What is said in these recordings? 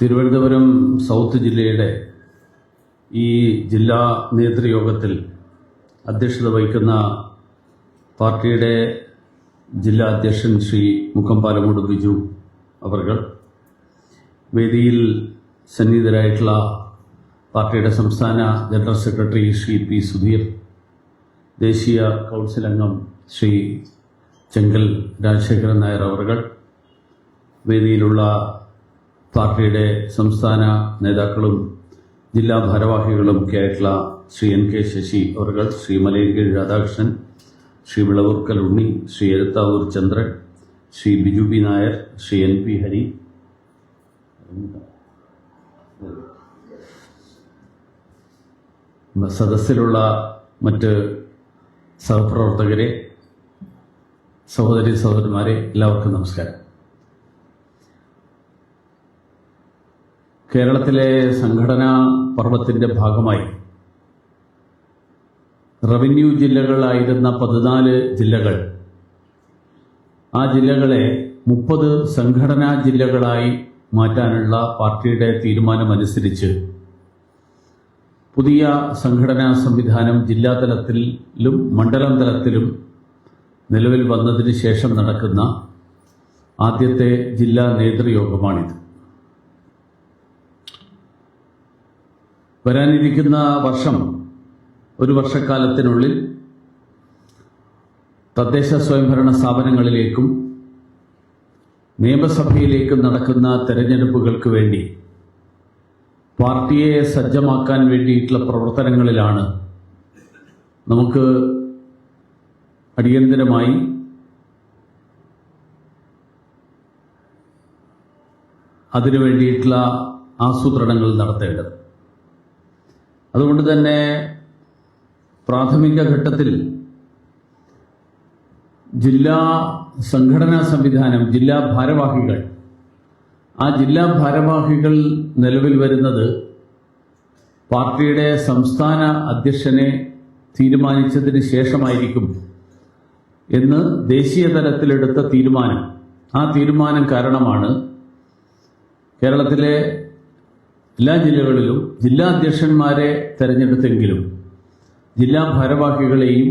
Thiruvananthapuram south ജില്ലയുടെ ഈ ജില്ലാ നേതൃയോഗത്തിൽ അധ്യക്ഷത വഹിക്കുന്ന പാർട്ടിയുടെ ജില്ലാ അധ്യക്ഷൻ ശ്രീ മുക്കംപാലമൂട് ബിജു അവർകൾ, വേദിയിൽ സന്നിഹിതരായിട്ടുള്ള പാർട്ടിയുടെ സംസ്ഥാന general secretary Shri P Sudheer, ദേശീയ കൗൺസിൽ അംഗം ശ്രീ ചെങ്കൽ രാജശേഖരൻ നായർ അവർകൾ, വേദിയിലുള്ള പാർട്ടിയുടെ സംസ്ഥാന നേതാക്കളും ജില്ലാ ഭാരവാഹികളും ഒക്കെ ആയിട്ടുള്ള ശ്രീ എൻ കെ ശശി അവർകൾ, Shri Malayinkeezhu Radhakrishnan, Shri Vilavoorkal Unni, Shri Ezhuthavoor Chandran, Shri Biju B Nair, Shri N P Hari, സദസ്സിലുള്ള മറ്റ് സഹപ്രവർത്തകരെ, സഹോദരി സഹോദരന്മാരെ, എല്ലാവർക്കും നമസ്കാരം. കേരളത്തിലെ സംഘടനാ പർവ്വത്തിന്റെ ഭാഗമായി റവന്യൂ ജില്ലകളായിരുന്ന 14 ജില്ലകൾ, ആ ജില്ലകളെ 30 സംഘടനാ ജില്ലകളായി മാറ്റാനുള്ള പാർട്ടിയുടെ തീരുമാനമനുസരിച്ച് പുതിയ സംഘടനാ സംവിധാനം ജില്ലാതലത്തിലും മണ്ഡലം തലത്തിലും നിലവിൽ വന്നതിന് ശേഷം നടക്കുന്ന ആദ്യത്തെ ജില്ലാ നേതൃയോഗമാണിത്. വരാനിരിക്കുന്ന വർഷം, ഒരു വർഷക്കാലത്തിനുള്ളിൽ തദ്ദേശ സ്വയംഭരണ സ്ഥാപനങ്ങളിലേക്കും നിയമസഭയിലേക്കും നടക്കുന്ന തെരഞ്ഞെടുപ്പുകൾക്ക് വേണ്ടി പാർട്ടിയെ സജ്ജമാക്കാൻ വേണ്ടിയിട്ടുള്ള പ്രവർത്തനങ്ങളിലാണ് നമുക്ക് അടിയന്തരമായി അതിനു വേണ്ടിയിട്ടുള്ള ആസൂത്രണങ്ങൾ നടത്തേണ്ടത്. അതുകൊണ്ട് തന്നെ പ്രാഥമിക ഘട്ടത്തിൽ ജില്ലാ സംഘടനാ സംവിധാനം, ജില്ലാ ഭാരവാഹികൾ, ആ ജില്ലാ ഭാരവാഹികൾ നിലവിൽ വരുന്നത് പാർട്ടിയുടെ സംസ്ഥാന അധ്യക്ഷനെ തീരുമാനിച്ചതിന് ശേഷമായിരിക്കും എന്ന് ദേശീയ തലത്തിലെടുത്ത തീരുമാനം. ആ തീരുമാനം കാരണമാണ് കേരളത്തിലെ എല്ലാ ജില്ലകളിലും ജില്ലാ അധ്യക്ഷന്മാരെ തെരഞ്ഞെടുത്തെങ്കിലും ജില്ലാ ഭാരവാഹികളെയും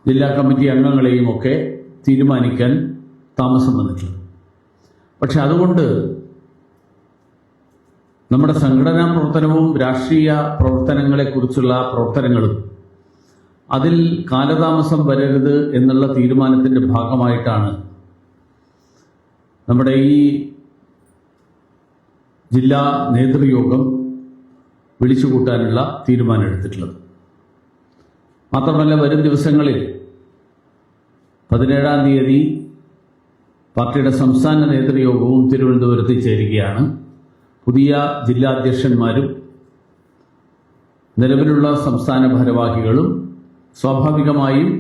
ജില്ലാ കമ്മിറ്റി അംഗങ്ങളെയും ഒക്കെ തീരുമാനിക്കാൻ താമസം വന്നിട്ടുണ്ട്. പക്ഷെ അതുകൊണ്ട് നമ്മുടെ സംഘടനാ പ്രവർത്തനവും രാഷ്ട്രീയ പ്രവർത്തനങ്ങളെക്കുറിച്ചുള്ള പ്രവർത്തനങ്ങളും അതിൽ കാലതാമസം വരരുത് എന്നുള്ള തീരുമാനത്തിന്റെ ഭാഗമായിട്ടാണ് നമ്മുടെ ഈ ജില്ലാ നേതൃയോഗം വിളിച്ചുകൂട്ടാനുള്ള തീരുമാനമെടുത്തിട്ടുള്ളത്. മാത്രമല്ല, വരും ദിവസങ്ങളിൽ 17-ാം തീയതി പാർട്ടിയുടെ സംസ്ഥാന നേതൃയോഗവും തിരുവനന്തപുരത്ത് ചേരുകയാണ്. പുതിയ ജില്ലാ അധ്യക്ഷന്മാരും നിലവിലുള്ള സംസ്ഥാന ഭാരവാഹികളും സ്വാഭാവികമായും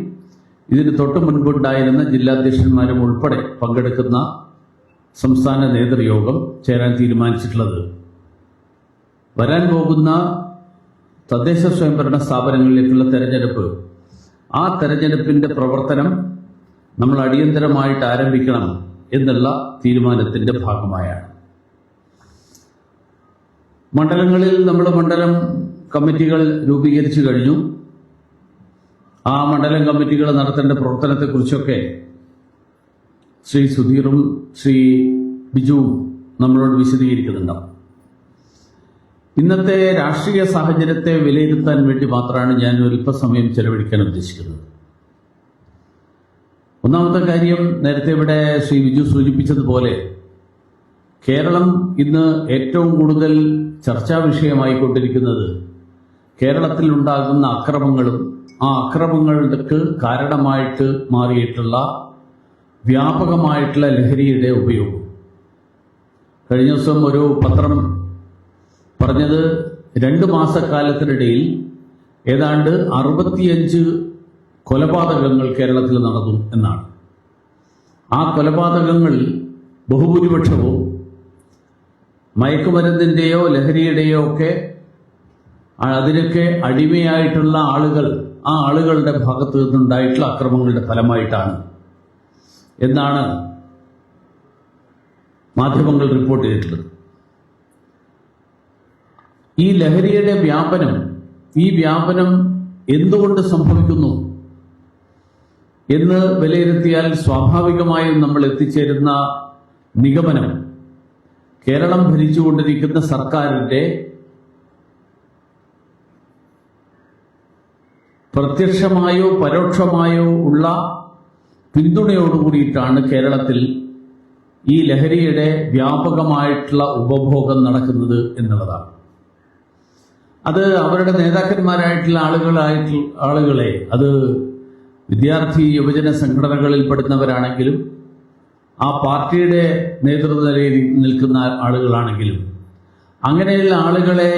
ഇതിന് തൊട്ട് മുൻപുണ്ടായിരുന്ന ജില്ലാധ്യക്ഷന്മാരും ഉൾപ്പെടെ പങ്കെടുക്കുന്ന സംസ്ഥാന നേതൃയോഗം ചേരാൻ തീരുമാനിച്ചിട്ടുള്ളത് വരാൻ പോകുന്ന തദ്ദേശ സ്വയംഭരണ സ്ഥാപനങ്ങളിലേക്കുള്ള തെരഞ്ഞെടുപ്പ്, ആ തെരഞ്ഞെടുപ്പിന്റെ പ്രവർത്തനം നമ്മൾ അടിയന്തരമായിട്ട് ആരംഭിക്കണം എന്നുള്ള തീരുമാനത്തിന്റെ ഭാഗമായാണ്. മണ്ഡലങ്ങളിൽ നമ്മൾ മണ്ഡലം കമ്മിറ്റികൾ രൂപീകരിച്ചു കഴിഞ്ഞു. ആ മണ്ഡലം കമ്മിറ്റികൾ നടത്തേണ്ട പ്രവർത്തനത്തെക്കുറിച്ചൊക്കെ ശ്രീ സുധീറും ശ്രീ ബിജുവും നമ്മളോട് വിശദീകരിക്കുന്നുണ്ടാവും. ഇന്നത്തെ രാഷ്ട്രീയ സാഹചര്യത്തെ വിലയിരുത്താൻ വേണ്ടി മാത്രമാണ് ഞാൻ ഒരല്പസമയം ചെലവഴിക്കാൻ ഉദ്ദേശിക്കുന്നത്. ഒന്നാമത്തെ കാര്യം, നേരത്തെ ഇവിടെ ശ്രീ ബിജു സൂചിപ്പിച്ചതുപോലെ കേരളം ഇന്ന് ഏറ്റവും കൂടുതൽ ചർച്ചാ വിഷയമായിക്കൊണ്ടിരിക്കുന്നത് കേരളത്തിൽ ഉണ്ടാകുന്ന അക്രമങ്ങളും ആ അക്രമങ്ങൾക്ക് കാരണമായിട്ട് മാറിയിട്ടുള്ള വ്യാപകമായിട്ടുള്ള ലഹരിയുടെ ഉപയോഗം. കഴിഞ്ഞ ദിവസം ഒരു പത്രം പറഞ്ഞത് 2 മാസക്കാലത്തിനിടയിൽ ഏതാണ്ട് 65 കൊലപാതകങ്ങൾ കേരളത്തിൽ നടന്നു എന്നാണ്. ആ കൊലപാതകങ്ങൾ ബഹുഭൂരിപക്ഷവും മയക്കുമരുന്നിന്റെയോ ലഹരിയുടെയോ ഒക്കെ അതിനൊക്കെ അടിമയായിട്ടുള്ള ആളുകൾ, ആ ആളുകളുടെ ഭാഗത്തു നിന്നുണ്ടായിട്ടുള്ള അക്രമങ്ങളുടെ ഫലമായിട്ടാണ് എന്നാണ് മാധ്യമങ്ങൾ റിപ്പോർട്ട് ചെയ്തിട്ടുള്ളത്. ഈ ലഹരിയുടെ വ്യാപനം എന്തുകൊണ്ട് സംഭവിക്കുന്നു എന്ന് വിലയിരുത്തിയാൽ സ്വാഭാവികമായും നമ്മൾ എത്തിച്ചേരുന്ന നിഗമനം കേരളം ഭരിച്ചുകൊണ്ടിരിക്കുന്ന സർക്കാരിന്റെ പ്രത്യക്ഷമായോ പരോക്ഷമായോ ഉള്ള പിന്തുണയോടുകൂടിയിട്ടാണ് കേരളത്തിൽ ഈ ലഹരിയുടെ വ്യാപകമായിട്ടുള്ള ഉപഭോഗം നടക്കുന്നത് എന്നുള്ളതാണ്. അത് അവരുടെ നേതാക്കന്മാരായിട്ടുള്ള ആളുകളെ അത് വിദ്യാർത്ഥി യുവജന സംഘടനകളിൽ പെടുന്നവരാണെങ്കിലും ആ പാർട്ടിയുടെ നേതൃത്വ നിലയിൽ നിൽക്കുന്ന ആളുകളാണെങ്കിലും അങ്ങനെയുള്ള ആളുകളെ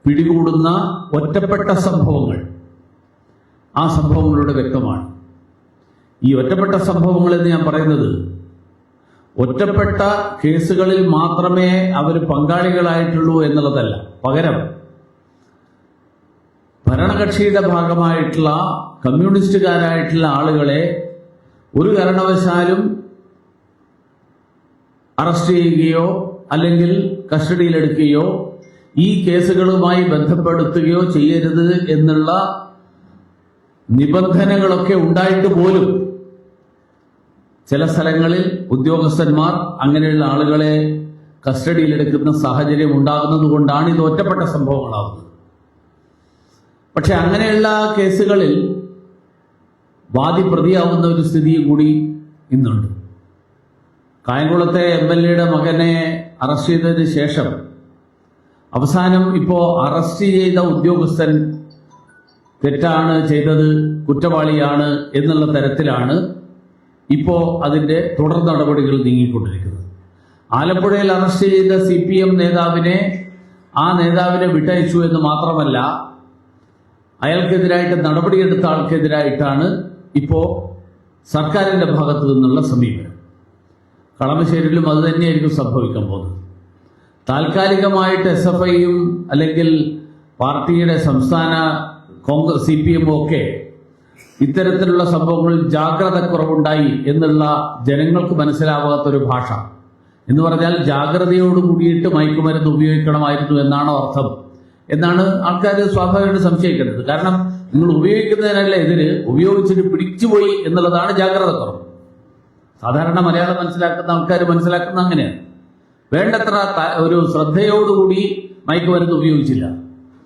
പിടികൂടുന്ന ഒറ്റപ്പെട്ട സംഭവങ്ങൾ ആ സംഭവങ്ങളുടെ വ്യക്തമാണ്. ഈ ഒറ്റപ്പെട്ട സംഭവങ്ങൾ എന്ന് ഞാൻ പറയുന്നത് ഒറ്റപ്പെട്ട കേസുകളിൽ മാത്രമേ അവർ പങ്കാളികളായിട്ടുള്ളൂ എന്നുള്ളതല്ല. പകരം ഭരണകക്ഷിയുടെ ഭാഗമായിട്ടുള്ള കമ്മ്യൂണിസ്റ്റുകാരായിട്ടുള്ള ആളുകളെ ഒരു കാരണവശാലും അറസ്റ്റ് ചെയ്യുകയോ അല്ലെങ്കിൽ കസ്റ്റഡിയിലെടുക്കുകയോ ഈ കേസുകളുമായി ബന്ധപ്പെടുത്തുകയോ ചെയ്യരുത് എന്നുള്ള നിബന്ധനകളൊക്കെ ഉണ്ടായിട്ട് പോലും ചില സ്ഥലങ്ങളിൽ ഉദ്യോഗസ്ഥന്മാർ അങ്ങനെയുള്ള ആളുകളെ കസ്റ്റഡിയിലെടുക്കുന്ന സാഹചര്യം ഉണ്ടാകുന്നത് കൊണ്ടാണ് ഇത് ഒറ്റപ്പെട്ട സംഭവങ്ങളാവുന്നത്. പക്ഷെ അങ്ങനെയുള്ള കേസുകളിൽ വാദി പ്രതിയാവുന്ന ഒരു സ്ഥിതി കൂടി ഇന്നുണ്ട്. കായംകുളത്തെ MLA മകനെ അറസ്റ്റ് ചെയ്തതിന് ശേഷം അവസാനം ഇപ്പോ അറസ്റ്റ് ചെയ്ത ഉദ്യോഗസ്ഥൻ തെറ്റാണ് ചെയ്തത്, കുറ്റവാളിയാണ് എന്നുള്ള തരത്തിലാണ് ഇപ്പോ അതിന്റെ തുടർ നടപടികൾ നീങ്ങിക്കൊണ്ടിരിക്കുന്നത്. ആലപ്പുഴയിൽ അറസ്റ്റ് ചെയ്ത CPM നേതാവിനെ വിട്ടയച്ചു എന്ന് മാത്രമല്ല, അയാൾക്കെതിരായിട്ട് നടപടിയെടുത്ത ആൾക്കെതിരായിട്ടാണ് ഇപ്പോ സർക്കാരിന്റെ ഭാഗത്തു നിന്നുള്ള സമീപനം. കളമശ്ശേരിയിലും അത് തന്നെയായിരിക്കും സംഭവിക്കാൻ പോകുന്നത്. താൽക്കാലികമായിട്ട് SFIയും അല്ലെങ്കിൽ പാർട്ടിയുടെ സംസ്ഥാന കോൺഗ്രസ് CPM ഒക്കെ ഇത്തരത്തിലുള്ള സംഭവങ്ങളിൽ ജാഗ്രത കുറവുണ്ടായി എന്നുള്ള ജനങ്ങൾക്ക് മനസ്സിലാവാത്തൊരു ഭാഷ എന്ന് പറഞ്ഞാൽ ജാഗ്രതയോട് കൂടിയിട്ട് മയക്കുമരുന്ന് ഉപയോഗിക്കണമായിരുന്നു എന്നാണോ അർത്ഥം എന്നാണ് ആൾക്കാർ സ്വാഭാവികമായിട്ട് സംശയിക്കുന്നത്. കാരണം നിങ്ങൾ ഉപയോഗിക്കുന്നതിനല്ല എതിര്, ഉപയോഗിച്ചിട്ട് പിടിച്ചുപോയി എന്നുള്ളതാണ് ജാഗ്രത കുറവ്. സാധാരണ മലയാളം മനസ്സിലാക്കുന്ന ആൾക്കാർ മനസ്സിലാക്കുന്ന അങ്ങനെയാണ്. വേണ്ടത്ര ഒരു ശ്രദ്ധയോടുകൂടി മയക്കുമരുന്ന് ഉപയോഗിച്ചില്ല.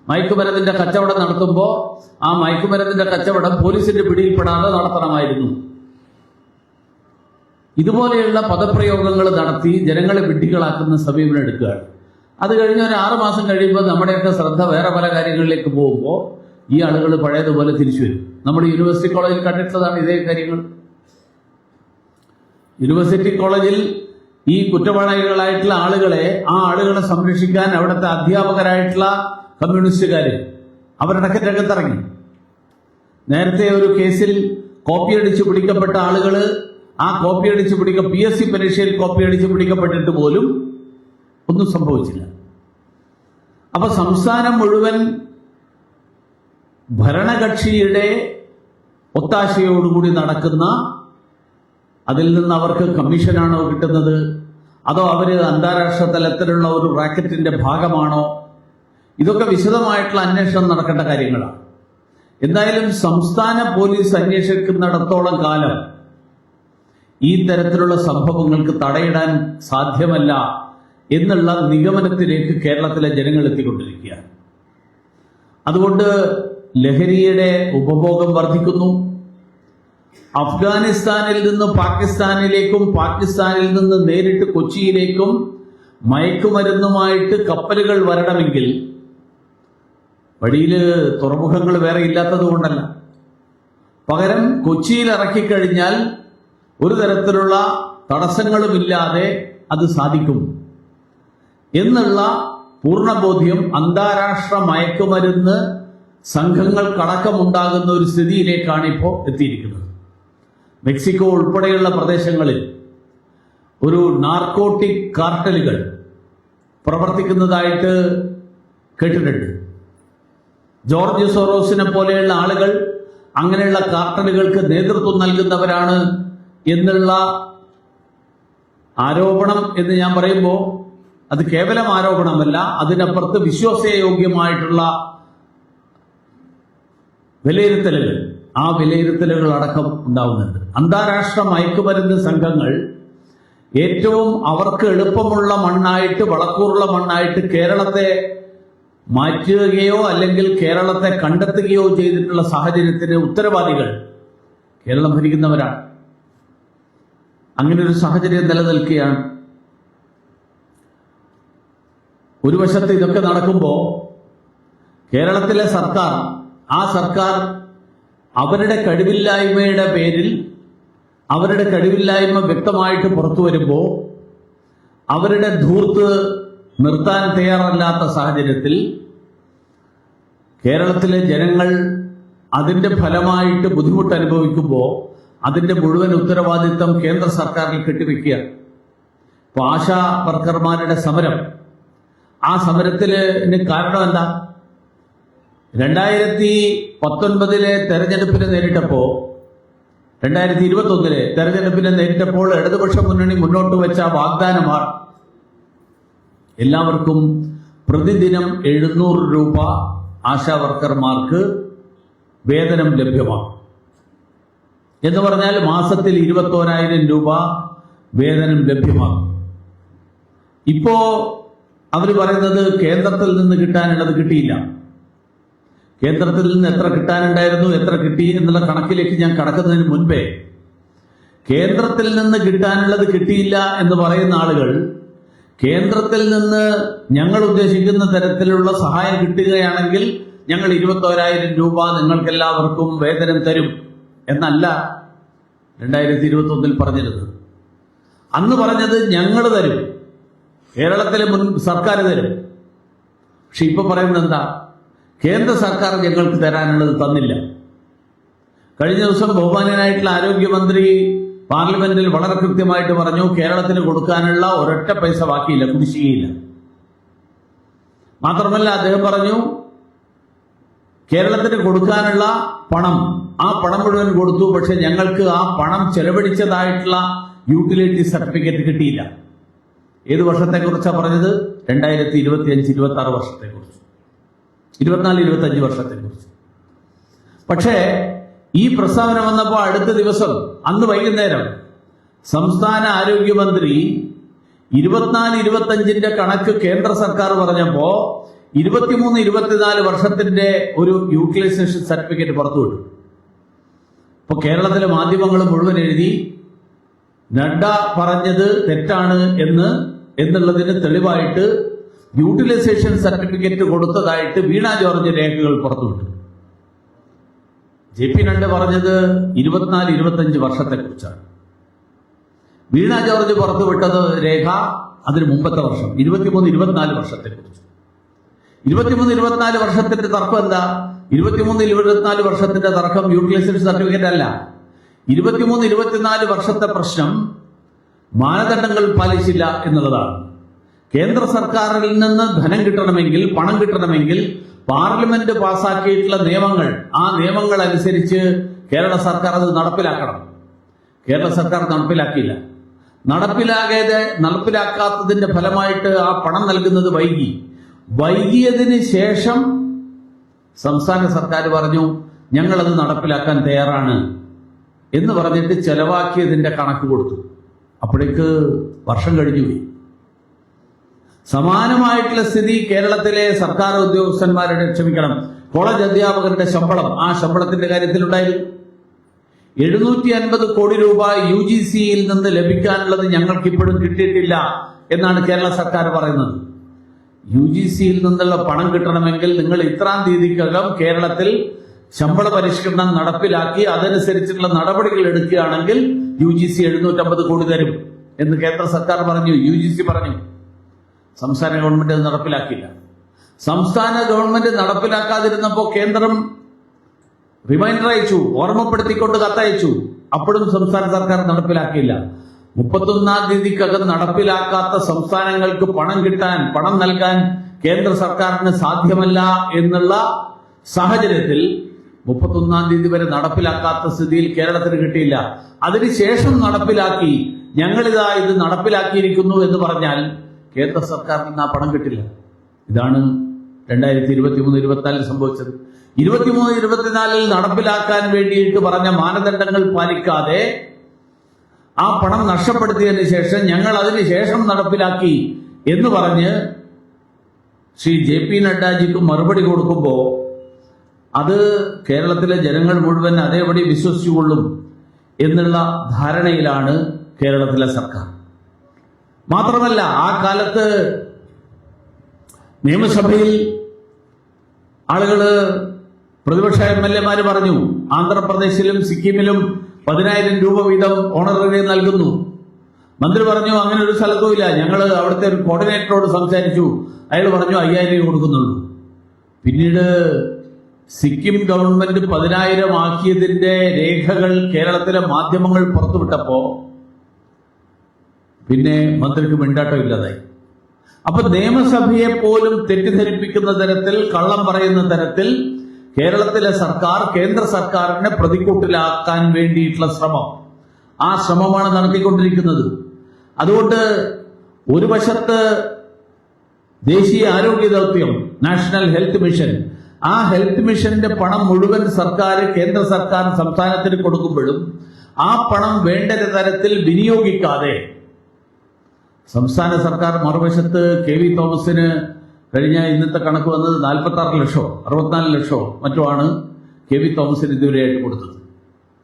മയക്കുമരുന്നിന്റെ കച്ചവടം നടത്തുമ്പോൾ ആ മയക്കുമരുന്നിന്റെ കച്ചവടം പോലീസിന്റെ പിടിയിൽപ്പെടാതെ നടത്തണമായിരുന്നു. ഇതുപോലെയുള്ള പദപ്രയോഗങ്ങൾ നടത്തി ജനങ്ങളെ വിഡ്ഢികളാക്കുന്ന സമീപനം എടുക്കുകയാണ്. അത് കഴിഞ്ഞ് ഒരു 6 മാസം കഴിയുമ്പോൾ നമ്മുടെയൊക്കെ ശ്രദ്ധ വേറെ പല കാര്യങ്ങളിലേക്ക് പോകുമ്പോൾ ഈ ആളുകൾ പഴയതുപോലെ തിരിച്ചു വരും. നമ്മൾ യൂണിവേഴ്സിറ്റി കോളേജിൽ കണ്ടിട്ടുള്ളതാണ് ഇതേ കാര്യങ്ങൾ. യൂണിവേഴ്സിറ്റി കോളേജിൽ ഈ കുറ്റവാളികളായിട്ടുള്ള ആ ആളുകളെ സംരക്ഷിക്കാൻ അവിടുത്തെ അധ്യാപകരായിട്ടുള്ള കമ്മ്യൂണിസ്റ്റുകാർ അവരുടെ രംഗത്തിറങ്ങി. നേരത്തെ ഒരു കേസിൽ കോപ്പിയടിച്ച് പിടിക്കപ്പെട്ട ആളുകൾ ആ കോപ്പിയടിച്ച് PSC പരീക്ഷയിൽ കോപ്പിയടിച്ച് പിടിക്കപ്പെട്ടിട്ട് പോലും ഒന്നും സംഭവിച്ചില്ല. അപ്പൊ സംസ്ഥാനം മുഴുവൻ ഭരണകക്ഷിയുടെ ഒത്താശയോടുകൂടി നടക്കുന്ന, അതിൽ നിന്ന് അവർക്ക് കമ്മീഷനാണോ കിട്ടുന്നത്, അതോ അവര് അന്താരാഷ്ട്ര തലത്തിലുള്ള ഒരു റാക്കറ്റിന്റെ ഭാഗമാണോ, ഇതൊക്കെ വിശദമായിട്ടുള്ള അന്വേഷണം നടക്കേണ്ട കാര്യങ്ങളാണ്. എന്തായാലും സംസ്ഥാന പോലീസ് അന്വേഷിക്കുന്നിടത്തോളം കാലം ഈ തരത്തിലുള്ള സംഭവങ്ങൾക്ക് തടയിടാൻ സാധ്യമല്ല എന്നുള്ള നിഗമനത്തിലേക്ക് കേരളത്തിലെ ജനങ്ങൾ എത്തിക്കൊണ്ടിരിക്കുകയാണ്. അതുകൊണ്ട് ലഹരിയുടെ ഉപഭോഗം വർദ്ധിക്കുന്നു. അഫ്ഗാനിസ്ഥാനിൽ നിന്ന് പാകിസ്ഥാനിലേക്കും പാകിസ്ഥാനിൽ നിന്ന് നേരിട്ട് കൊച്ചിയിലേക്കും മയക്കുമരുന്നുമായിട്ട് കപ്പലുകൾ വരണമെങ്കിൽ വഴിയിൽ തുറമുഖങ്ങൾ വേറെ ഇല്ലാത്തത് കൊണ്ടല്ല, പകരം കൊച്ചിയിൽ ഇറക്കിക്കഴിഞ്ഞാൽ ഒരു തരത്തിലുള്ള തടസ്സങ്ങളുമില്ലാതെ അത് സാധിക്കും എന്നുള്ള പൂർണ്ണബോധ്യം അന്താരാഷ്ട്ര മയക്കുമരുന്ന് സംഘങ്ങൾക്കടക്കമുണ്ടാകുന്ന ഒരു സ്ഥിതിയിലേക്കാണ് ഇപ്പോൾ എത്തിയിരിക്കുന്നത്. മെക്സിക്കോ ഉൾപ്പെടെയുള്ള പ്രദേശങ്ങളിൽ ഒരു നാർക്കോട്ടിക് കാർട്ടലുകൾ പ്രവർത്തിക്കുന്നതായിട്ട് കേട്ടിട്ടുണ്ട്. ജോർജ് സോറോസിനെ പോലെയുള്ള ആളുകൾ അങ്ങനെയുള്ള കാർട്ടലുകൾക്ക് നേതൃത്വം നൽകുന്നവരാണ് എന്നുള്ള ആരോപണം എന്ന് ഞാൻ പറയുമ്പോൾ അത് കേവലം ആരോപണമല്ല, അതിനപ്പുറത്ത് വിശ്വാസയോഗ്യമായിട്ടുള്ള വിലയിരുത്തലുകൾ, ആ വിലയിരുത്തലുകൾ അടക്കം ഉണ്ടാവുന്നുണ്ട്. അന്താരാഷ്ട്ര മയക്കുമരുന്ന് സംഘങ്ങൾ ഏറ്റവും അവർക്ക് എളുപ്പമുള്ള മണ്ണായിട്ട്, വളക്കൂറുള്ള മണ്ണായിട്ട് കേരളത്തെ മാറ്റുകയോ അല്ലെങ്കിൽ കേരളത്തെ കണ്ടെത്തുകയോ ചെയ്തിട്ടുള്ള സാഹചര്യത്തിന് ഉത്തരവാദികൾ കേരളം ഭരിക്കുന്നവരാണ്. അങ്ങനെ ഒരു സാഹചര്യം നിലനിൽക്കുകയാണ്. ഒരു വശത്ത് ഇതൊക്കെ നടക്കുമ്പോൾ കേരളത്തിലെ സർക്കാർ, ആ സർക്കാർ അവരുടെ കഴിവില്ലായ്മയുടെ പേരിൽ, അവരുടെ കഴിവില്ലായ്മ വ്യക്തമായിട്ട് പുറത്തു വരുമ്പോൾ അവരുടെ ധൂർത്ത് നിർത്താൻ തയ്യാറല്ലാത്ത സാഹചര്യത്തിൽ കേരളത്തിലെ ജനങ്ങൾ അതിന്റെ ഫലമായിട്ട് ബുദ്ധിമുട്ട് അനുഭവിക്കുമ്പോൾ അതിന്റെ മുഴുവൻ ഉത്തരവാദിത്തം കേന്ദ്ര സർക്കാരിൽ കെട്ടിവെക്കുക. ഇപ്പൊ ആശാ വർക്കർമാരുടെ സമരം, ആ സമരത്തിന് കാരണം എന്താ? 2019 തെരഞ്ഞെടുപ്പിനെ നേരിട്ടപ്പോ, 2021 തെരഞ്ഞെടുപ്പിനെ നേരിട്ടപ്പോൾ ഇടതുപക്ഷ മുന്നണി മുന്നോട്ട് വെച്ച വാഗ്ദാനമാണ് എല്ലാവർക്കും പ്രതിദിനം 700 രൂപ ആശാ വർക്കർമാർക്ക് വേതനം ലഭ്യമാണ് എന്ന് പറഞ്ഞാൽ മാസത്തിൽ 21,000 രൂപ വേതനം ലഭ്യമാകും. ഇപ്പോ അവർ പറയുന്നത് കേന്ദ്രത്തിൽ നിന്ന് കിട്ടാനുള്ളത് കിട്ടിയില്ല. കേന്ദ്രത്തിൽ നിന്ന് എത്ര കിട്ടാനുണ്ടായിരുന്നു, എത്ര കിട്ടി എന്നുള്ള കണക്കിലേക്ക് ഞാൻ കടക്കുന്നതിന് മുൻപേ, കേന്ദ്രത്തിൽ നിന്ന് കിട്ടാനുള്ളത് കിട്ടിയില്ല എന്ന് പറയുന്ന ആളുകൾ കേന്ദ്രത്തിൽ നിന്ന് ഞങ്ങൾ ഉദ്ദേശിക്കുന്ന തരത്തിലുള്ള സഹായം കിട്ടുകയാണെങ്കിൽ ഞങ്ങൾ 21,000 രൂപ നിങ്ങൾക്ക് എല്ലാവർക്കും വേതനം തരും എന്നല്ല 2021 പറഞ്ഞിരുന്നത്. അന്ന് പറഞ്ഞത് ഞങ്ങൾ തരും, കേരളത്തിലെ മുൻ സർക്കാർ തരും. പക്ഷെ ഇപ്പൊ പറയുന്നത് എന്താ? കേന്ദ്ര സർക്കാർ ഞങ്ങൾക്ക് തരാനുള്ളത് തന്നില്ല. കഴിഞ്ഞ ദിവസം ബഹുമാന്യനായിട്ടുള്ള ആരോഗ്യമന്ത്രി പാർലമെന്റിൽ വളരെ കൃത്യമായിട്ട് പറഞ്ഞു, കേരളത്തിന് കൊടുക്കാനുള്ള ഒരൊറ്റ പൈസ ബാക്കിയില്ല, കുടിശ്ശികയില്ല. മാത്രമല്ല അദ്ദേഹം പറഞ്ഞു, കേരളത്തിന് കൊടുക്കാനുള്ള പണം, ആ പണം മുഴുവൻ കൊടുത്തു, പക്ഷെ ഞങ്ങൾക്ക് ആ പണം ചെലവഴിച്ചതായിട്ടുള്ള യൂട്ടിലിറ്റി സർട്ടിഫിക്കറ്റ് കിട്ടിയില്ല. ഏത് വർഷത്തെക്കുറിച്ചാണ് പറഞ്ഞത്? 2025-26 വർഷത്തെക്കുറിച്ച്, 24-25 വർഷത്തെക്കുറിച്ച്. പക്ഷേ ഈ പ്രസ്താവന വന്നപ്പോൾ അടുത്ത ദിവസം, അന്ന് വൈകുന്നേരം, സംസ്ഥാന ആരോഗ്യമന്ത്രി 24-25 കണക്ക് കേന്ദ്ര സർക്കാർ പറഞ്ഞപ്പോ 23-24 വർഷത്തിന്റെ ഒരു യൂട്ടിലൈസേഷൻ സർട്ടിഫിക്കറ്റ് പുറത്തുവിട്ടു. ഇപ്പൊ കേരളത്തിലെ മാധ്യമങ്ങൾ മുഴുവൻ എഴുതി നഡ്ഡ പറഞ്ഞത് തെറ്റാണ് എന്നുള്ളതിന് തെളിവായിട്ട് യൂട്ടിലൈസേഷൻ സർട്ടിഫിക്കറ്റ് കൊടുത്തതായിട്ട് വീണ ജോർജ് രേഖകൾ പുറത്തുവിട്ടു. JP നഡ്ഡ പറഞ്ഞത് 24-25 വർഷത്തെക്കുറിച്ചാണ്. വീണ ജോർജ് പുറത്തുവിട്ടത് രേഖ അതിന് മുമ്പത്തെ വർഷം 23-24 വർഷത്തെക്കുറിച്ച്. 23-24 വർഷത്തിന്റെ തർക്കം എന്താ? 23-24 വർഷത്തിന്റെ തർക്കം യൂട്ടിലൈസേഷൻ സർട്ടിഫിക്കറ്റ് അല്ല. 23-24 വർഷത്തെ പ്രശ്നം മാനദണ്ഡങ്ങൾ പാലിച്ചില്ല എന്നുള്ളതാണ്. കേന്ദ്ര സർക്കാരിൽ നിന്ന് ധനം കിട്ടണമെങ്കിൽ, പണം കിട്ടണമെങ്കിൽ പാർലമെന്റ് പാസാക്കിയിട്ടുള്ള നിയമങ്ങൾ, ആ നിയമങ്ങൾ അനുസരിച്ച് കേരള സർക്കാർ അത് നടപ്പിലാക്കണം. കേരള സർക്കാർ നടപ്പിലാക്കിയില്ല. നടപ്പിലാക്കാത്തതിന്റെ ഫലമായിട്ട് ആ പണം നൽകുന്നത് വൈകിയതിന് ശേഷം സംസ്ഥാന സർക്കാർ പറഞ്ഞു ഞങ്ങളത് നടപ്പിലാക്കാൻ തയ്യാറാണ് എന്ന് പറഞ്ഞിട്ട് ചെലവാക്കിയതിന്റെ കണക്ക് കൊടുത്തു. അപ്പോഴേക്ക് വർഷം കഴിഞ്ഞുപോയി. സമാനമായിട്ടുള്ള സ്ഥിതി കേരളത്തിലെ സർക്കാർ ഉദ്യോഗസ്ഥന്മാരുടെ, കോളേജ് അധ്യാപകരുടെ ശമ്പളം, ആ ശമ്പളത്തിന്റെ കാര്യത്തിലുണ്ടായിരുന്നു. 750 കോടി രൂപ UGCയിൽ നിന്ന് ലഭിക്കാനുള്ളത് ഞങ്ങൾക്ക് ഇപ്പോഴും കിട്ടിയിട്ടില്ല എന്നാണ് കേരള സർക്കാർ പറയുന്നത്. UGCയിൽ നിന്നുള്ള പണം കിട്ടണമെങ്കിൽ നിങ്ങൾ ഇത്രാം തീയതിക്കകം കേരളത്തിൽ ശമ്പള പരിഷ്കരണം നടപ്പിലാക്കി അതനുസരിച്ചുള്ള നടപടികൾ എടുക്കുകയാണെങ്കിൽ UGC 750 കോടി തരും എന്ന് കേന്ദ്ര സർക്കാർ പറഞ്ഞു. UGC പറഞ്ഞു. സംസ്ഥാന ഗവൺമെന്റ് അത് നടപ്പിലാക്കിയില്ല. സംസ്ഥാന ഗവൺമെന്റ് നടപ്പിലാക്കാതിരുന്നപ്പോൾ കേന്ദ്രം റിമൈൻഡർ അയച്ചു, ഓർമ്മപ്പെടുത്തിക്കൊണ്ട് കത്തയച്ചു. അപ്പോഴും സംസ്ഥാന സർക്കാർ നടപ്പിലാക്കിയില്ല. 31-ാം തീയതിക്കകം നടപ്പിലാക്കാത്ത സംസ്ഥാനങ്ങൾക്ക് പണം നൽകാൻ കേന്ദ്ര സർക്കാരിന് സാധ്യമല്ല എന്നുള്ള സാഹചര്യത്തിൽ 31-ാം തീയതി വരെ നടപ്പിലാക്കാത്ത സ്ഥിതിയിൽ കേരളത്തിന് കിട്ടിയില്ല. അതിനുശേഷം നടപ്പിലാക്കി, ഞങ്ങളിതാ ഇത് നടപ്പിലാക്കിയിരിക്കുന്നു എന്ന് പറഞ്ഞാൽ കേന്ദ്ര സർക്കാരിൽ നിന്ന് ആ പണം കിട്ടില്ല. ഇതാണ് 2023-24 സംഭവിച്ചത്. 23-24 നടപ്പിലാക്കാൻ വേണ്ടിയിട്ട് പറഞ്ഞ മാനദണ്ഡങ്ങൾ പാലിക്കാതെ ആ പണം നഷ്ടപ്പെടുത്തിയതിന് ശേഷം ഞങ്ങൾ അതിന് ശേഷം നടപ്പിലാക്കി എന്ന് പറഞ്ഞ് ശ്രീ JP നഡ്ഡാജിക്ക് മറുപടി കൊടുക്കുമ്പോൾ അത് കേരളത്തിലെ ജനങ്ങൾ മുഴുവൻ അതേപടി വിശ്വസിച്ചുകൊള്ളും എന്നുള്ള ധാരണയിലാണ് കേരളത്തിലെ സർക്കാർ. മാത്രമല്ല, ആ കാലത്ത് നിയമസഭയിൽ ആളുകള് പ്രതിപക്ഷ MLA-മാര് പറഞ്ഞു, ആന്ധ്രാപ്രദേശിലും സിക്കിമിലും 10,000 രൂപ വീതം ഓണററി നൽകുന്നു. മന്ത്രി പറഞ്ഞു അങ്ങനെ ഒരു സ്ഥലത്തുമില്ല. ഞങ്ങൾ അവിടുത്തെ ഒരു കോർഡിനേറ്ററോട് സംസാരിച്ചു, അയാൾ പറഞ്ഞു 5,000 കൊടുക്കുന്നുള്ളൂ. പിന്നീട് സിക്കിം ഗവൺമെന്റ് 10,000 ആക്കിയതിന്റെ രേഖകൾ കേരളത്തിലെ മാധ്യമങ്ങൾ പുറത്തുവിട്ടപ്പോ പിന്നെ മന്ത്രിക്ക് മിണ്ടാട്ടം ഇല്ലാതായി. അപ്പൊ നിയമസഭയെ പോലും തെറ്റിദ്ധരിപ്പിക്കുന്ന തരത്തിൽ, കള്ളം പറയുന്ന തരത്തിൽ കേരളത്തിലെ സർക്കാർ കേന്ദ്ര സർക്കാരിനെ പ്രതിക്കൂട്ടിലാക്കാൻ വേണ്ടിയിട്ടുള്ള ശ്രമം, ആ ശ്രമമാണ് നടത്തിക്കൊണ്ടിരിക്കുന്നത്. അതുകൊണ്ട് ഒരു വശത്ത് ദേശീയ ആരോഗ്യ ദൗത്യം, നാഷണൽ ഹെൽത്ത് മിഷൻ, ആ ഹെൽത്ത് മിഷന്റെ പണം മുഴുവൻ സർക്കാർ, കേന്ദ്ര സർക്കാർ സംസ്ഥാനത്തിന് കൊടുക്കുമ്പോഴും ആ പണം വേണ്ട തരത്തിൽ വിനിയോഗിക്കാതെ സംസ്ഥാന സർക്കാർ മറുവശത്ത് KV തോമസിന് കഴിഞ്ഞ ഇന്നത്തെ കണക്ക് വന്നത് 46 ലക്ഷമോ 64 ലക്ഷമോ മറ്റോ ആണ് KV തോമസിന് ഇതുവരെയായിട്ട് കൊടുത്തത്.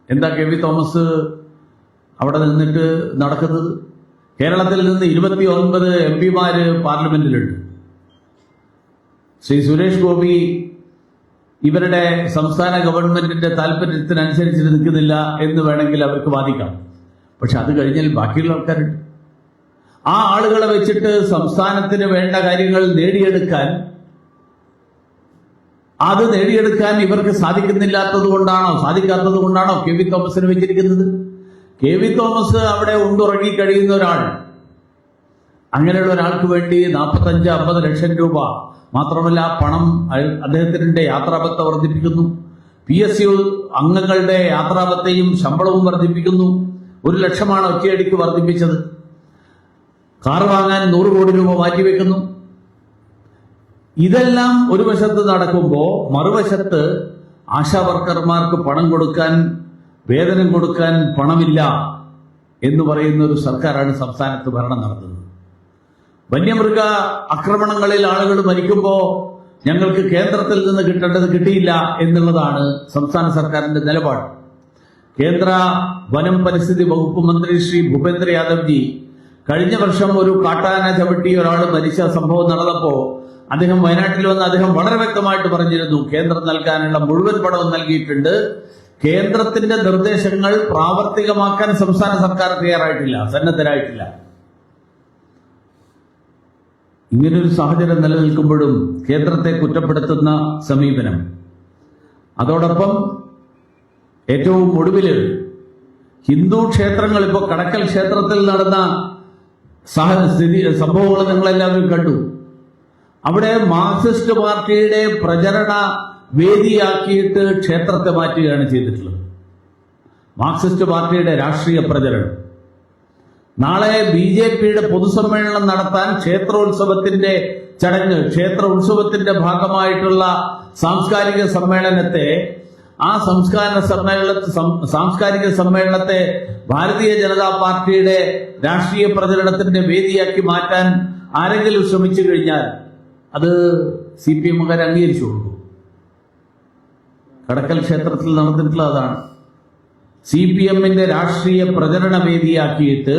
എന്താ KV തോമസ് അവിടെ നിന്നിട്ട് നടക്കുന്നത്? കേരളത്തിൽ നിന്ന് 29 MP-മാര് പാർലമെന്റിലുണ്ട്. ശ്രീ സുരേഷ് ഗോപി ഇവരുടെ സംസ്ഥാന ഗവൺമെന്റിന്റെ താല്പര്യത്തിനനുസരിച്ച് നിൽക്കുന്നില്ല എന്ന് വേണമെങ്കിൽ അവർക്ക് വാദിക്കാം. പക്ഷെ അത് കഴിഞ്ഞാൽ ബാക്കിയുള്ള ആൾക്കാരുണ്ട്. ആ ആളുകളെ വെച്ചിട്ട് സംസ്ഥാനത്തിന് വേണ്ട കാര്യങ്ങൾ നേടിയെടുക്കാൻ ഇവർക്ക് സാധിക്കാത്തത് കൊണ്ടാണോ KV തോമസിന് വെച്ചിരിക്കുന്നത്? KV തോമസ് അവിടെ ഉണ്ടുറങ്ങി കഴിയുന്ന ഒരാൾ, അങ്ങനെയുള്ള ഒരാൾക്ക് വേണ്ടി 45-50 ലക്ഷം രൂപ മാത്രമല്ല, ആ പണം അദ്ദേഹത്തിന്റെ യാത്രാബത്ത വർദ്ധിപ്പിക്കുന്നു, PSU അംഗങ്ങളുടെ യാത്രാബത്തയും ശമ്പളവും വർദ്ധിപ്പിക്കുന്നു. 1 ലക്ഷമാണ് ഒറ്റയടിക്ക് വർദ്ധിപ്പിച്ചത്. കാർ വാങ്ങാൻ 100 കോടി രൂപ മാറ്റിവെക്കുന്നു. ഇതെല്ലാം ഒരു വശത്ത് നടക്കുമ്പോൾ മറുവശത്ത് ആശാ വർക്കർമാർക്ക് പണം കൊടുക്കാൻ, വേതനം കൊടുക്കാൻ പണമില്ല എന്ന് പറയുന്ന ഒരു സർക്കാരാണ് സംസ്ഥാനത്ത് ഭരണം നടത്തുന്നത്. വന്യമൃഗ ആക്രമണങ്ങളിൽ ആളുകൾ മരിക്കുമ്പോൾ ഞങ്ങൾക്ക് കേന്ദ്രത്തിൽ നിന്ന് കിട്ടേണ്ടത് കിട്ടിയില്ല എന്നുള്ളതാണ് സംസ്ഥാന സർക്കാരിന്റെ നിലപാട്. കേന്ദ്ര വനം പരിസ്ഥിതി വകുപ്പ് മന്ത്രി ശ്രീ ഭൂപേന്ദ്ര യാദവ് ജി കഴിഞ്ഞ വർഷം ഒരു കാട്ടാന ചവിട്ടി ഒരാൾ മരിച്ച സംഭവം നടന്നപ്പോ അദ്ദേഹം വയനാട്ടിൽ വന്ന് അദ്ദേഹം വളരെ വ്യക്തമായിട്ട് പറഞ്ഞിരുന്നു, കേന്ദ്രം നൽകാനുള്ള മുഴുവൻ പണവും നൽകിയിട്ടുണ്ട്, കേന്ദ്രത്തിന്റെ നിർദ്ദേശങ്ങൾ പ്രാവർത്തികമാക്കാൻ സംസ്ഥാന സർക്കാർ തയ്യാറായിട്ടില്ല, സന്നദ്ധരായിട്ടില്ല. ഇങ്ങനൊരു സാഹചര്യം നിലനിൽക്കുമ്പോഴും കേന്ദ്രത്തെ കുറ്റപ്പെടുത്തുന്ന സമീപനം, അതോടൊപ്പം ഏറ്റവും ഒടുവില് ഹിന്ദു ക്ഷേത്രങ്ങൾ, ഇപ്പോ കടക്കൽ ക്ഷേത്രത്തിൽ നടന്ന സംഭവങ്ങൾ നിങ്ങളെല്ലാവരും കണ്ടു. അവിടെ മാർക്സിസ്റ്റ് പാർട്ടിയുടെ പ്രചരണ വേദിയാക്കിയിട്ട് ക്ഷേത്രത്തെ മാറ്റുകയാണ് ചെയ്തിട്ടുള്ളത്. മാർക്സിസ്റ്റ് പാർട്ടിയുടെ രാഷ്ട്രീയ പ്രചരണം. നാളെ BJP-യുടെ പൊതുസമ്മേളനം നടത്താൻ ക്ഷേത്രോത്സവത്തിന്റെ ചടങ്ങ്, ക്ഷേത്ര ഉത്സവത്തിന്റെ ഭാഗമായിട്ടുള്ള സാംസ്കാരിക സമ്മേളനത്തെ, ആ സാംസ്കാരിക സമ്മേളനത്തെ ഭാരതീയ ജനതാ പാർട്ടിയുടെ രാഷ്ട്രീയ പ്രചരണത്തിന്റെ വേദിയാക്കി മാറ്റാൻ ആരെങ്കിലും ശ്രമിച്ചു കഴിഞ്ഞാൽ അത് CPM-കാർ അംഗീകരിച്ചു കൊടുക്കും. കടക്കൽ ക്ഷേത്രത്തിൽ നടന്നിട്ടുള്ള അതാണ്. CPM-ന്റെ രാഷ്ട്രീയ പ്രചരണ വേദിയാക്കിയിട്ട്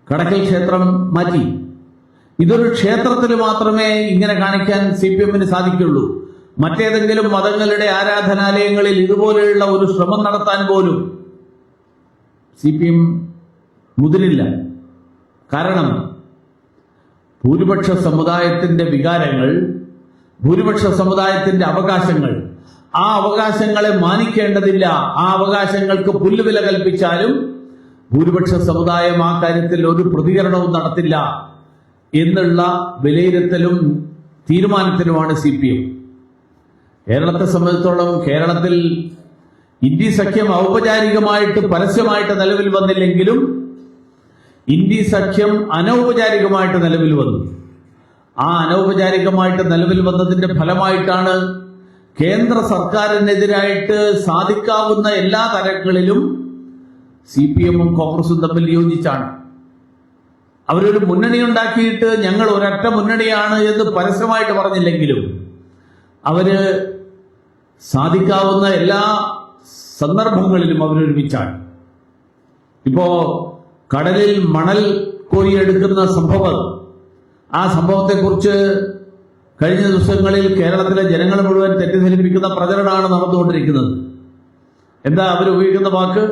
കടക്കൽ ക്ഷേത്രം മാറ്റി. ഇതൊരു ക്ഷേത്രത്തിൽ മാത്രമേ ഇങ്ങനെ കാണിക്കാൻ CPM-ന് സാധിക്കുള്ളൂ. മറ്റേതെങ്കിലും മതങ്ങളുടെ ആരാധനാലയങ്ങളിൽ ഇതുപോലെയുള്ള ഒരു ശ്രമം നടത്താൻ പോലും CPM മുതിരില്ല. കാരണം ഭൂരിപക്ഷ സമുദായത്തിന്റെ വികാരങ്ങൾ, ഭൂരിപക്ഷ സമുദായത്തിന്റെ അവകാശങ്ങൾ, ആ അവകാശങ്ങളെ മാനിക്കേണ്ടതില്ല. ആ അവകാശങ്ങൾക്ക് പുല്ലുവില കൽപ്പിച്ചാലും ഭൂരിപക്ഷ സമുദായം ആ കാര്യത്തിൽ ഒരു പ്രതികരണവും നടത്തില്ല എന്നുള്ള വിലയിരുത്തലും തീരുമാനത്തിനുമാണ് CPM. കേരളത്തെ സംബന്ധിച്ചിടത്തോളം കേരളത്തിൽ ഇന്ത്യ സഖ്യം ഔപചാരികമായിട്ട് പരസ്യമായിട്ട് നിലവിൽ വന്നില്ലെങ്കിലും ഇന്ത്യ സഖ്യം അനൗപചാരികമായിട്ട് നിലവിൽ വന്നു. ആ അനൗപചാരികമായിട്ട് നിലവിൽ വന്നതിന്റെ ഫലമായിട്ടാണ് കേന്ദ്ര സർക്കാരിനെതിരായിട്ട് സാധിക്കാവുന്ന എല്ലാ തലങ്ങളിലും CPM-ഉം കോൺഗ്രസും തമ്മിൽ യോജിച്ചാണ്. അവരൊരു മുന്നണി ഉണ്ടാക്കിയിട്ട് ഞങ്ങൾ ഒരൊറ്റ മുന്നണിയാണ് എന്ന് പരസ്യമായിട്ട് പറഞ്ഞില്ലെങ്കിലും അവര് സാധിക്കാവുന്ന എല്ലാ സന്ദർഭങ്ങളിലും അവരൊരുമിച്ചാണ്. ഇപ്പോ കടലിൽ മണൽ കോരിയെടുക്കുന്ന സംഭവം, ആ സംഭവത്തെക്കുറിച്ച് കഴിഞ്ഞ ദിവസങ്ങളിൽ കേരളത്തിലെ ജനങ്ങൾ മുഴുവൻ തെറ്റിദ്ധരിപ്പിക്കുന്ന പ്രചരണമാണ് നടന്നുകൊണ്ടിരിക്കുന്നത്. എന്താ അവരുപയോഗിക്കുന്ന വാക്ക്?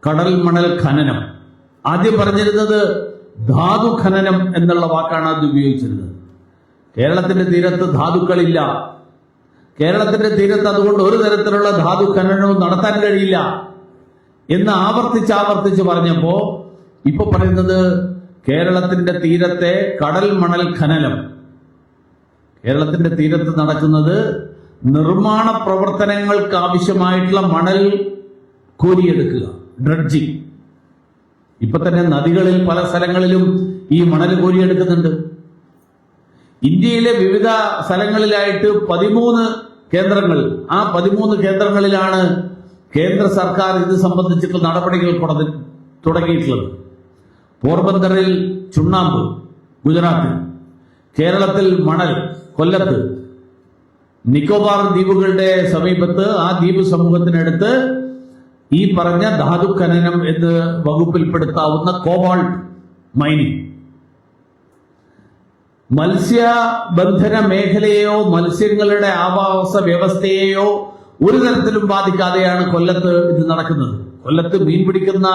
കടൽ മണൽ ഖനനം. ആദ്യം പറഞ്ഞിരുന്നത് ധാതു ഖനനം എന്നുള്ള വാക്കാണ് ആദ്യം ഉപയോഗിച്ചിരുന്നത്. കേരളത്തിന്റെ തീരത്ത് ധാതുക്കളില്ല, കേരളത്തിന്റെ തീരത്ത് അതുകൊണ്ട് ഒരു തരത്തിലുള്ള ധാതു ഖനനവും നടത്താൻ കഴിയില്ല എന്ന് ആവർത്തിച്ച് പറഞ്ഞപ്പോ ഇപ്പൊ പറയുന്നത് കേരളത്തിന്റെ തീരത്തെ കടൽ മണൽ ഖനനം. കേരളത്തിന്റെ തീരത്ത് നടക്കുന്നത് നിർമ്മാണ പ്രവർത്തനങ്ങൾക്ക് ആവശ്യമായിട്ടുള്ള മണൽ കോരിയെടുക്കുക, ഡ്രഡ്ജിങ്. ഇപ്പൊ തന്നെ നദികളിൽ പല സ്ഥലങ്ങളിലും ഈ മണൽ കോരിയെടുക്കുന്നുണ്ട്. ഇന്ത്യയിലെ വിവിധ സ്ഥലങ്ങളിലായിട്ട് 13 കേന്ദ്രങ്ങൾ, ആ 13 കേന്ദ്രങ്ങളിലാണ് കേന്ദ്ര സർക്കാർ ഇത് സംബന്ധിച്ചിട്ടുള്ള നടപടികൾ തുടങ്ങിയിട്ടുള്ളത്. പോർബന്തറിൽ ചുണ്ണാമ്പ്, ഗുജറാത്തിൽ. കേരളത്തിൽ മണൽ, കൊല്ലത്ത്. നിക്കോബാർ ദ്വീപുകളുടെ സമീപത്ത് ആ ദ്വീപ് സമൂഹത്തിനടുത്ത് ഈ പറഞ്ഞ ധാതു ഖനനം എന്ന് വകുപ്പിൽപ്പെടുത്താവുന്ന കോബാൾട്ട് മൈനിങ്. മത്സ്യബന്ധന മേഖലയെയോ മത്സ്യങ്ങളുടെ ആവാസ വ്യവസ്ഥയെയോ ഒരു തരത്തിലും ബാധിക്കാതെയാണ് കൊല്ലത്ത് ഇത് നടക്കുന്നത്. കൊല്ലത്ത് മീൻ പിടിക്കുന്ന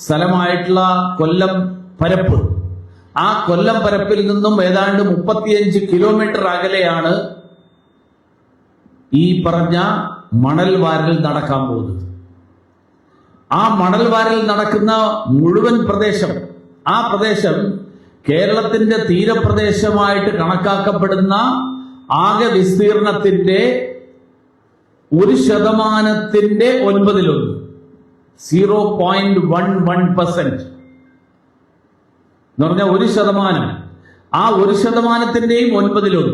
സ്ഥലമായിട്ടുള്ള കൊല്ലം പരപ്പ്, ആ കൊല്ലം പരപ്പിൽ നിന്നും ഏതാണ്ട് 35 കിലോമീറ്റർ അകലെയാണ് ഈ പറഞ്ഞ മണൽ വാരൽ നടക്കാൻ പോകുന്നത്. ആ മണൽ വാരൽ നടക്കുന്ന മുഴുവൻ പ്രദേശം, ആ പ്രദേശം കേരളത്തിന്റെ തീരപ്രദേശമായിട്ട് കണക്കാക്കപ്പെടുന്ന ആകെ വിസ്തീർണത്തിന്റെ 1% 9/1, 0.11% എന്ന് പറഞ്ഞാൽ 1%. ആ 1%-ന്റെയും 9/1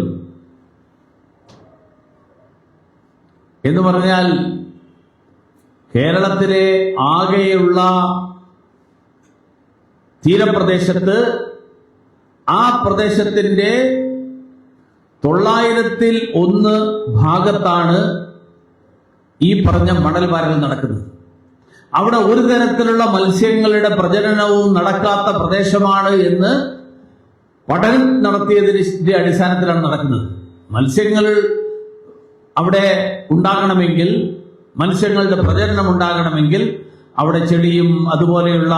എന്ന് പറഞ്ഞാൽ കേരളത്തിലെ ആകെയുള്ള തീരപ്രദേശത്ത് ആ പ്രദേശത്തിന്റെ 900-ൽ-1 ഭാഗത്താണ് ഈ പറഞ്ഞ മണൽ വാരൽ നടക്കുന്നത്. അവിടെ ഒരു തരത്തിലുള്ള മത്സ്യങ്ങളുടെ പ്രജനനവും നടക്കാത്ത പ്രദേശമാണ് എന്ന് പഠനം നടത്തിയതിന്റെ അടിസ്ഥാനത്തിലാണ് നടക്കുന്നത്. മത്സ്യങ്ങൾ അവിടെ ഉണ്ടാകണമെങ്കിൽ, മത്സ്യങ്ങളുടെ പ്രജനനം ഉണ്ടാകണമെങ്കിൽ അവിടെ ചെടിയും അതുപോലെയുള്ള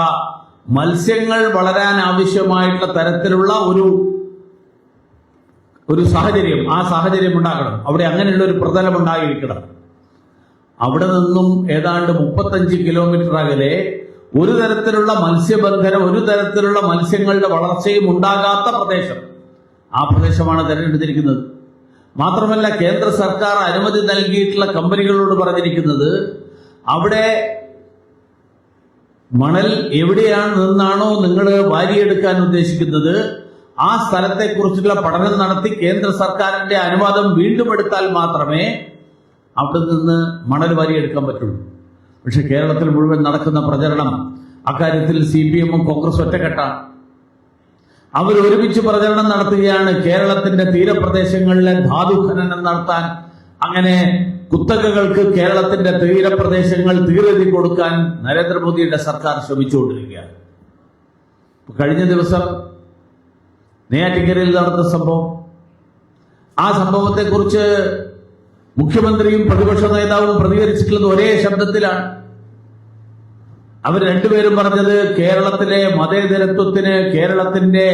മത്സ്യങ്ങൾ വളരാൻ ആവശ്യമായിട്ടുള്ള തരത്തിലുള്ള ഒരു സാഹചര്യം, ആ സാഹചര്യം ഉണ്ടാകണം. അവിടെ അങ്ങനെയുള്ള ഒരു പ്രതലം ഉണ്ടായിരിക്കണം. അവിടെ നിന്നും ഏതാണ്ട് 35 കിലോമീറ്റർ അകലെ ഒരു തരത്തിലുള്ള മത്സ്യബന്ധനം, ഒരു തരത്തിലുള്ള മത്സ്യങ്ങളുടെ വളർച്ചയും ഉണ്ടാകാത്ത പ്രദേശം, ആ പ്രദേശമാണ് തിരഞ്ഞെടുത്തിരിക്കുന്നത്. മാത്രമല്ല കേന്ദ്ര സർക്കാർ അനുമതി നൽകിയിട്ടുള്ള കമ്പനികളോട് പറഞ്ഞിരിക്കുന്നത് അവിടെ മണൽ എവിടെയാണ് നിന്നാണോ നിങ്ങൾ വാരിയെടുക്കാൻ ഉദ്ദേശിക്കുന്നത് ആ സ്ഥലത്തെക്കുറിച്ചുള്ള പഠനം നടത്തി കേന്ദ്ര സർക്കാരിന്റെ അനുവാദം വീണ്ടും എടുത്താൽ മാത്രമേ അവിടെ നിന്ന് മണൽ വാരിയെടുക്കാൻ പറ്റുള്ളൂ. പക്ഷെ കേരളത്തിൽ മുഴുവൻ നടക്കുന്ന പ്രചരണം അക്കാര്യത്തിൽ CPM-ഉം കോൺഗ്രസ് ഒറ്റക്കെട്ടാണ്. അവർ ഒരുമിച്ച് പ്രചരണം നടത്തുകയാണ്. കേരളത്തിന്റെ തീരപ്രദേശങ്ങളിലെ ധാതു ഖനനം നടത്താൻ, അങ്ങനെ കുത്തകകൾക്ക് കേരളത്തിന്റെ തീരപ്രദേശങ്ങൾ തീരെഴുതി കൊടുക്കാൻ നരേന്ദ്രമോദിയുടെ സർക്കാർ ശ്രമിച്ചുകൊണ്ടിരിക്കുകയാണ്. കഴിഞ്ഞ ദിവസം നെയ്യാറ്റിൻകരയിൽ നടന്ന സംഭവം, ആ സംഭവത്തെക്കുറിച്ച് മുഖ്യമന്ത്രിയും പ്രതിപക്ഷ നേതാവും പ്രതികരിച്ചിട്ടുള്ളത് ഒരേ ശബ്ദത്തിലാണ്. അവർ രണ്ടുപേരും പറഞ്ഞത് കേരളത്തിലെ മതേതരത്വത്തിന്, കേരളത്തിന്റെ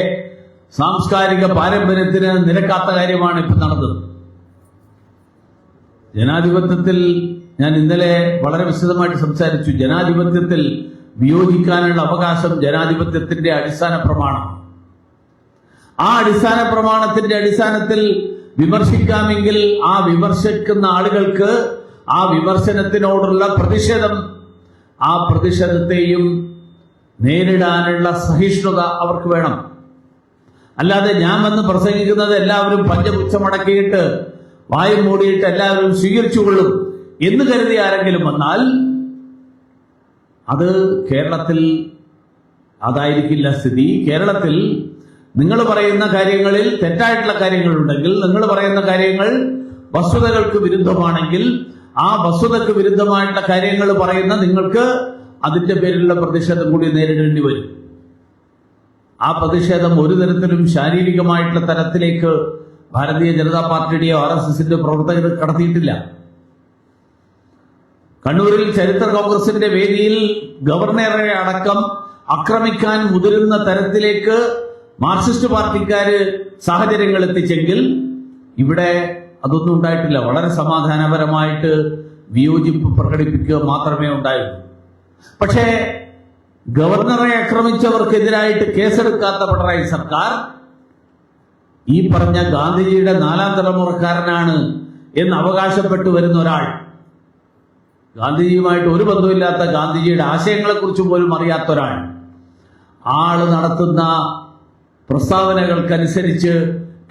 സാംസ്കാരിക പാരമ്പര്യത്തിന് നിരക്കാത്ത കാര്യമാണ് ഇപ്പം നടന്നത്. ജനാധിപത്യത്തിൽ ഞാൻ ഇന്നലെ വളരെ വിശദമായിട്ട് സംസാരിച്ചു. ജനാധിപത്യത്തിൽ വിയോജിക്കാനുള്ള അവകാശം ജനാധിപത്യത്തിന്റെ അടിസ്ഥാന പ്രമാണം. ആ അടിസ്ഥാന പ്രമാണത്തിന്റെ അടിസ്ഥാനത്തിൽ വിമർശിക്കാമെങ്കിൽ ആ വിമർശിക്കുന്ന ആളുകൾക്ക് ആ വിമർശനത്തിനോടുള്ള പ്രതിഷേധം, ആ പ്രതിഷേധത്തെയും നേരിടാനുള്ള സഹിഷ്ണുത അവർക്ക് വേണം. അല്ലാതെ ഞാൻ വന്ന് പ്രസംഗിക്കുന്നത് എല്ലാവരും പഞ്ചപുച്ഛമടക്കിയിട്ട് വായും മൂടിയിട്ട് എല്ലാവരും സ്വീകരിച്ചുകൊള്ളും എന്ന് കരുതി ആരെങ്കിലും വന്നാൽ അത് കേരളത്തിൽ അതായിരിക്കില്ല സ്ഥിതി. കേരളത്തിൽ നിങ്ങൾ പറയുന്ന കാര്യങ്ങളിൽ തെറ്റായിട്ടുള്ള കാര്യങ്ങളുണ്ടെങ്കിൽ, നിങ്ങൾ പറയുന്ന കാര്യങ്ങൾ വസ്തുതകൾക്ക് വിരുദ്ധമാണെങ്കിൽ, ആ വസ്തുതക്ക് വിരുദ്ധമായിട്ടുള്ള കാര്യങ്ങൾ പറയുന്ന നിങ്ങൾക്ക് അതിന്റെ പേരിലുള്ള പ്രതിഷേധം കൂടി നേരിടേണ്ടി വരും. ആ പ്രതിഷേധം ഒരു തരത്തിലും ശാരീരികമായിട്ടുള്ള തരത്തിലേക്ക് ഭാരതീയ ജനതാ പാർട്ടിയുടെയോ RSSന്റെ പ്രവർത്തകർ കടത്തിയിട്ടില്ല. കണ്ണൂരിൽ ചരിത്ര കോൺഗ്രസിന്റെ വേദിയിൽ ഗവർണറെ അടക്കം ആക്രമിക്കാൻ മുതിരുന്ന തരത്തിലേക്ക് മാർക്സിസ്റ്റ് പാർട്ടിക്കാര് സാഹചര്യങ്ങൾ എത്തിച്ചെങ്കിൽ ഇവിടെ അതൊന്നും ഉണ്ടായിട്ടില്ല. വളരെ സമാധാനപരമായിട്ട് വിയോജിപ്പ് പ്രകടിപ്പിക്കുക മാത്രമേ ഉണ്ടായുള്ളൂ. പക്ഷേ ഗവർണറെ ആക്രമിച്ചവർക്കെതിരായിട്ട് കേസെടുക്കാത്ത പിണറായി സർക്കാർ ഈ പറഞ്ഞ ഗാന്ധിജിയുടെ 4ാം തലമുറക്കാരനാണ് എന്ന് അവകാശപ്പെട്ടു വരുന്ന ഒരാൾ, ഗാന്ധിജിയുമായിട്ട് ഒരു ബന്ധമില്ലാത്ത, ഗാന്ധിജിയുടെ ആശയങ്ങളെക്കുറിച്ച് പോലും അറിയാത്ത ഒരാൾ, ആള് നടത്തുന്ന പ്രസ്താവനകൾക്കനുസരിച്ച്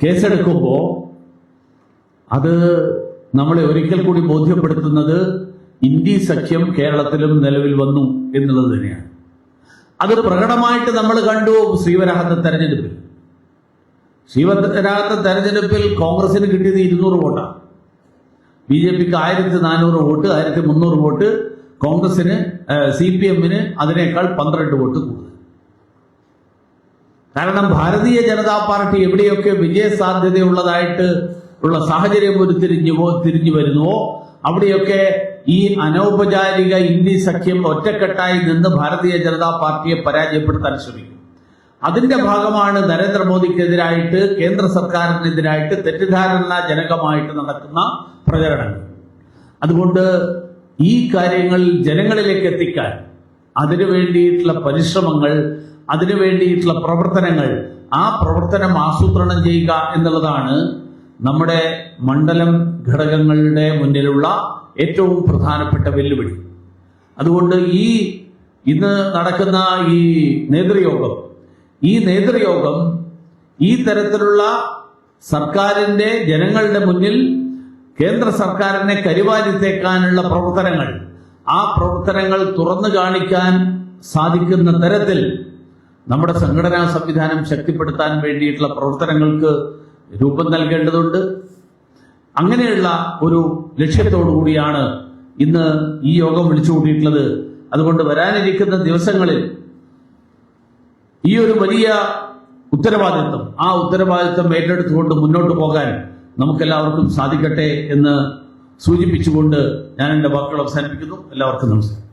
കേസെടുക്കുമ്പോൾ അത് നമ്മളെ ഒരിക്കൽ കൂടി ബോധ്യപ്പെടുത്തുന്നത് ഇന്ത്യ സഖ്യം കേരളത്തിലും നിലവിൽ വന്നു എന്നുള്ളത് തന്നെയാണ്. അത് പ്രകടമായിട്ട് നമ്മൾ കണ്ടു ശ്രീവരാഹത്തെ തെരഞ്ഞെടുപ്പിൽ. ശ്രീവരാഹത്തെ തെരഞ്ഞെടുപ്പിൽ കോൺഗ്രസിന് കിട്ടിയത് 200 വോട്ടാണ്. BJPക്ക് 1400 വോട്ട്, 1300 വോട്ട്, കോൺഗ്രസിന് CPMന് അതിനേക്കാൾ 12 വോട്ട് കൂടുതൽ. കാരണം ഭാരതീയ ജനതാ പാർട്ടി എവിടെയൊക്കെ വിജയസാധ്യതയുള്ളതായിട്ട് ഉള്ള സാഹചര്യം തിരിഞ്ഞു വരുന്നുവോ അവിടെയൊക്കെ ഈ അനൗപചാരിക ഇന്ത്യ സഖ്യം ഒറ്റക്കെട്ടായി നിന്ന് ഭാരതീയ ജനതാ പാർട്ടിയെ പരാജയപ്പെടുത്താൻ ശ്രമിക്കും. അതിന്റെ ഭാഗമാണ് നരേന്ദ്രമോദിക്കെതിരായിട്ട്, കേന്ദ്ര സർക്കാരിനെതിരായിട്ട് തെറ്റിദ്ധാരണാജനകമായിട്ട് നടക്കുന്ന പ്രചരണങ്ങൾ. അതുകൊണ്ട് ഈ കാര്യങ്ങൾ ജനങ്ങളിലേക്ക് എത്തിക്കാൻ അതിനു വേണ്ടിയിട്ടുള്ള പരിശ്രമങ്ങൾ, അതിനു വേണ്ടിയിട്ടുള്ള പ്രവർത്തനങ്ങൾ, ആ പ്രവർത്തനം ആസൂത്രണം ചെയ്യുക എന്നുള്ളതാണ് നമ്മുടെ മണ്ഡലം ഘടകങ്ങളുടെ മുന്നിലുള്ള ഏറ്റവും പ്രധാനപ്പെട്ട വെല്ലുവിളി. അതുകൊണ്ട് ഇന്ന് നടക്കുന്ന ഈ നേതൃയോഗം ഈ തരത്തിലുള്ള സർക്കാരിന്റെ ജനങ്ങളുടെ മുന്നിൽ കേന്ദ്ര സർക്കാരിനെ കരിവാരിത്തേക്കാനുള്ള പ്രവർത്തനങ്ങൾ, ആ പ്രവർത്തനങ്ങൾ തുറന്നു കാണിക്കാൻ സാധിക്കുന്ന തരത്തിൽ നമ്മുടെ സംഘടനാ സംവിധാനം ശക്തിപ്പെടുത്താൻ വേണ്ടിയിട്ടുള്ള പ്രവർത്തനങ്ങൾക്ക് രൂപം നൽകേണ്ടതുണ്ട്. അങ്ങനെയുള്ള ഒരു ലക്ഷ്യത്തോടു കൂടിയാണ് ഇന്ന് ഈ യോഗം വിളിച്ചുകൂട്ടിയിട്ടുള്ളത്. അതുകൊണ്ട് വരാനിരിക്കുന്ന ദിവസങ്ങളിൽ ഈ ഒരു വലിയ ഉത്തരവാദിത്വം ഏറ്റെടുത്തുകൊണ്ട് മുന്നോട്ട് പോകാൻ നമുക്കെല്ലാവർക്കും സാധിക്കട്ടെ എന്ന് സൂചിപ്പിച്ചുകൊണ്ട് ഞാൻ എൻ്റെ വാക്കുകൾ അവസാനിപ്പിക്കുന്നു. എല്ലാവർക്കും നമസ്കാരം.